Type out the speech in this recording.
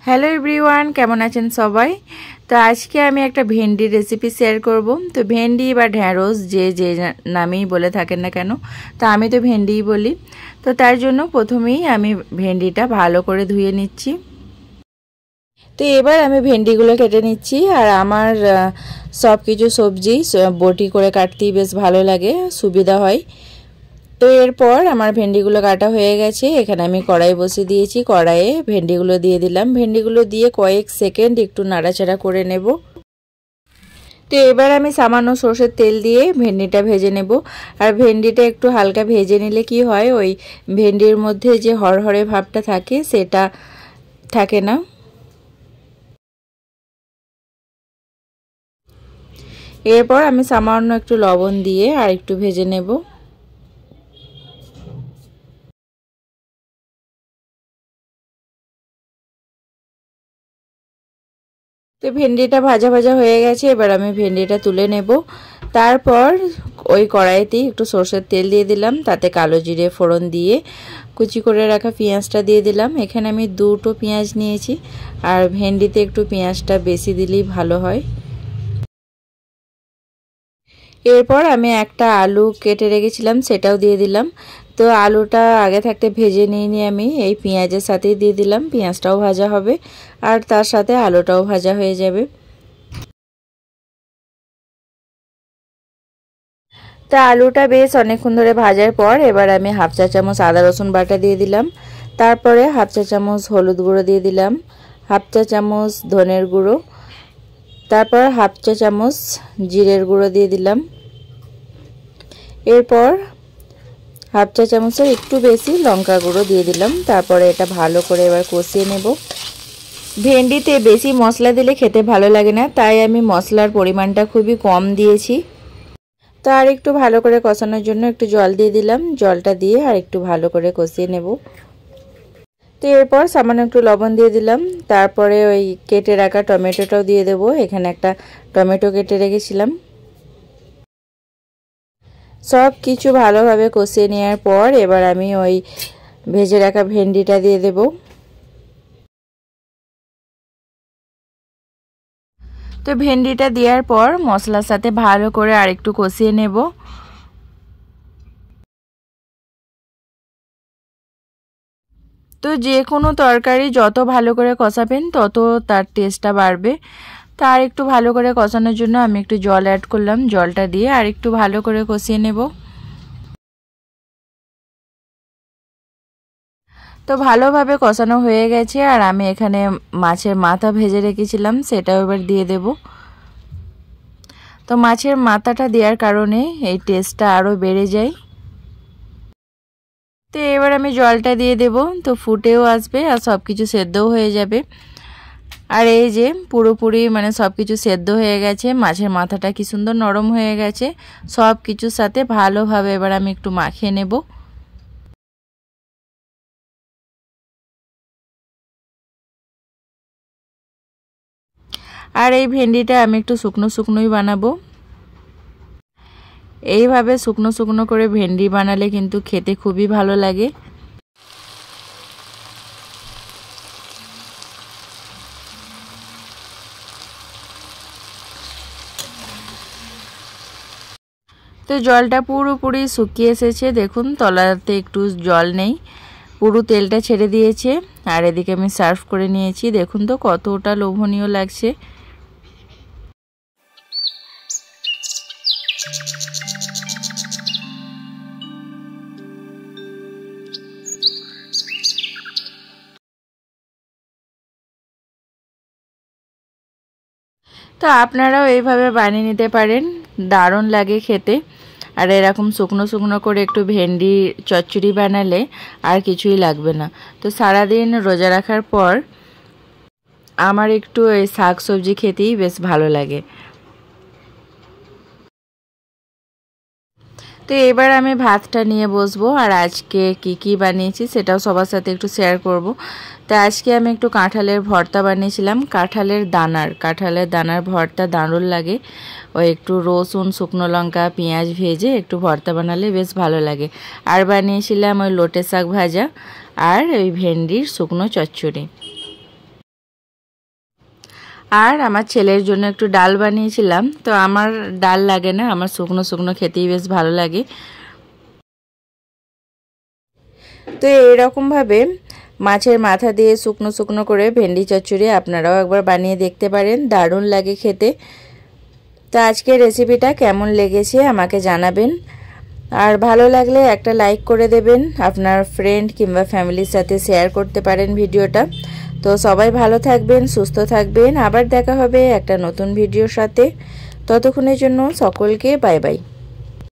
Hello everyone, কেমন আছেন সবাই? তো আজকে আমি একটা ভেন্ডির রেসিপি শেয়ার করব। তো ভেন্ডি বা ঢ্যাঁড়স যে যে নামেই বলে থাকেন না কেন, তো আমি তো ভেন্ডিই বলি। তো তার জন্য প্রথমেই আমি ভেন্ডিটা ভালো করে ধুয়ে নিচ্ছি। তো এবার আমি ভেন্ডিগুলো কেটে নিচ্ছি। আর আমার সব কিছু সবজি বটি করে কাটতেই বেশ ভালো লাগে, সুবিধা হয়। তো এরপর আমার ভেন্ডিগুলো কাটা হয়ে গেছে। এখানে আমি কড়াই বসিয়ে দিয়েছি, কড়াইয়ে ভেন্ডিগুলো দিয়ে দিলাম। ভেন্ডিগুলো দিয়ে কয়েক সেকেন্ড একটু নাড়াচাড়া করে নেব। তো এবার আমি সামান্য সর্ষের তেল দিয়ে ভেন্ডিটা ভেজে নেব। আর ভেন্ডিটা একটু হালকা ভেজে নিলে কি হয়, ওই ভেন্ডির মধ্যে যে হরহরে ভাবটা থাকে সেটা থাকে না। এরপর আমি সামান্য একটু লবণ দিয়ে আর একটু ভেজে নেব। তো ভেন্ডিটা ভাজা ভাজা হয়ে গেছে, এবার আমি ভেন্ডিটা তুলে নেব। তারপর ওই কড়াইতেই একটু সর্ষের তেল দিয়ে দিলাম, তাতে কালো জিরে ফোড়ন দিয়ে কুচি করে রাখা পেঁয়াজটা দিয়ে দিলাম। এখানে আমি দুটো পেঁয়াজ নিয়েছি, আর ভেন্ডিতে একটু পেঁয়াজটা বেশি দিলেই ভালো হয়। এরপর আমি একটা আলু কেটে রেখেছিলাম, সেটাও দিয়ে দিলাম। তো আলুটা আগে থাকতে ভেজে নিয়ে আমি এই পেঁয়াজের সাথেই দিয়ে দিলাম। পেঁয়াজটাও ভাজা হবে আর তার সাথে আলুটাও ভাজা হয়ে যাবে। তা আলুটা বেশ অনেকক্ষণ ধরে ভাজার পর এবার আমি হাফ চা চামচ আদা রসুন বাটা দিয়ে দিলাম। তারপরে হাফ চা চামচ হলুদ গুঁড়ো দিয়ে দিলাম, হাফ চা চামচ ধনের গুঁড়ো, তারপর হাফ চা চামচ জিরের গুঁড়ো দিয়ে দিলাম। এরপর হাফ চা চামচের একটু বেশি লঙ্কা গুঁড়ো দিয়ে দিলাম। তারপরে এটা ভালো করে এবার কষিয়ে নেব। ভেন্ডিতে বেশি মশলা দিলে খেতে ভালো লাগে না, তাই আমি মশলার পরিমাণটা খুবই কম দিয়েছি। তো আর একটু ভালো করে কষানোর জন্য একটু জল দিয়ে দিলাম। জলটা দিয়ে আর একটু ভালো করে কষিয়ে নেব। তো এরপর সামান্য একটু লবণ দিয়ে দিলাম। তারপরে ওই কেটে রাখা টমেটোটাও দিয়ে দেব। এখানে একটা টমেটো কেটে রেখেছিলাম। সব কিছু ভালোভাবে কষিয়ে নেওয়ার পর এবার আমি ওই ভেজে রাখা ভেন্ডিটা দিয়ে দেব। তো ভেন্ডিটা দেওয়ার পর মশলার সাথে ভালো করে আরেকটু কষিয়ে নেব। তো যে কোনো তরকারি যত ভালো করে কষাবেন তত তার টেস্টটা বাড়বে। তা আর একটু ভালো করে কষানোর জন্য আমি একটু জল অ্যাড করলাম। জলটা দিয়ে আর একটু ভালো করে কষিয়ে নেব। তো ভালোভাবে কষানো হয়ে গেছে, আর আমি এখানে মাছের মাথা ভেজে রেখেছিলাম, সেটাও এবার দিয়ে দেব। তো মাছের মাথাটা দেওয়ার কারণে এই টেস্টটা আরও বেড়ে যায়। তো এবার আমি জলটা দিয়ে দেব। তো ফুটেও আসবে আর সব কিছু সেদ্ধও হয়ে যাবে। আর এই যে পুরোপুরি মানে সব কিছু সেদ্ধ হয়ে গেছে, মাছের মাথাটা কি সুন্দর নরম হয়ে গেছে। সব কিছুর সাথে ভালোভাবে এবার আমি একটু মাখিয়ে নেব। আর এই ভেন্ডিটা আমি একটু শুকনো শুকনোই বানাবো। এইভাবে শুকনো শুকনো করে ভেন্ডি বানালে কিন্তু খেতে খুবই ভালো লাগে। তো জলটা পুরোপুরি শুকিয়ে এসেছে, দেখুন তলাতে একটু জল নেই, পুরো তেলটা ছেড়ে দিয়েছে। আর এদিকে আমি সার্ভ করে নিয়েছি, দেখুন তো কতটা লোভনীয় লাগছে। তো আপনারাও এইভাবে বানিয়ে নিতে পারেন, দারুণ লাগে খেতে। আর এরকম শুকনো শুকনো করে একটু ভেন্ডি চচ্চড়ি বানালে আর কিছুই লাগবে না। তো সারাদিন রোজা রাখার পর আমার একটু এই শাক সবজি খেতেই বেশ ভালো লাগে। তো এবার আমি ভাতটা নিয়ে বসবো, আর আজকে কি বানিয়েছি সেটাও সবার সাথে একটু শেয়ার করব। তো আজকে আমি একটু কাঁঠালের ভর্তা বানিয়েছিলাম। কাঁঠালের দানার ভর্তা দারুণ লাগে। ওই একটু রসুন, শুকনো লঙ্কা, পেঁয়াজ ভেজে একটু ভর্তা বানালে বেশ ভালো লাগে। আর বানিয়েছিলাম ওই লোটে শাক ভাজা আর ওই ভেন্ডির শুকনো চচ্চড়ি। আর আমার ছেলের জন্য একটু ডাল বানিয়েছিলাম। তো আমার ডাল লাগে না, আমার শুকনো শুকনো খেতেই বেশ ভালো লাগে। তো এরকমভাবে মাছের মাথা দিয়ে শুকনো শুকনো করে ভেন্ডি চচ্চড়ি আপনারাও একবার বানিয়ে দেখতে পারেন, দারুণ লাগে খেতে। তো আজকের রেসিপিটা কেমন লেগেছে আমাকে জানাবেন, আর ভালো লাগলে একটা লাইক করে দেবেন, আপনার ফ্রেন্ড কিংবা ফ্যামিলির সাথে শেয়ার করতে পারেন ভিডিওটা। তো সবাই ভালো থাকবেন, সুস্থ থাকবেন, আবার দেখা হবে একটা নতুন ভিডিওর সাথে। ততক্ষণের জন্য সকলকে বাই বাই।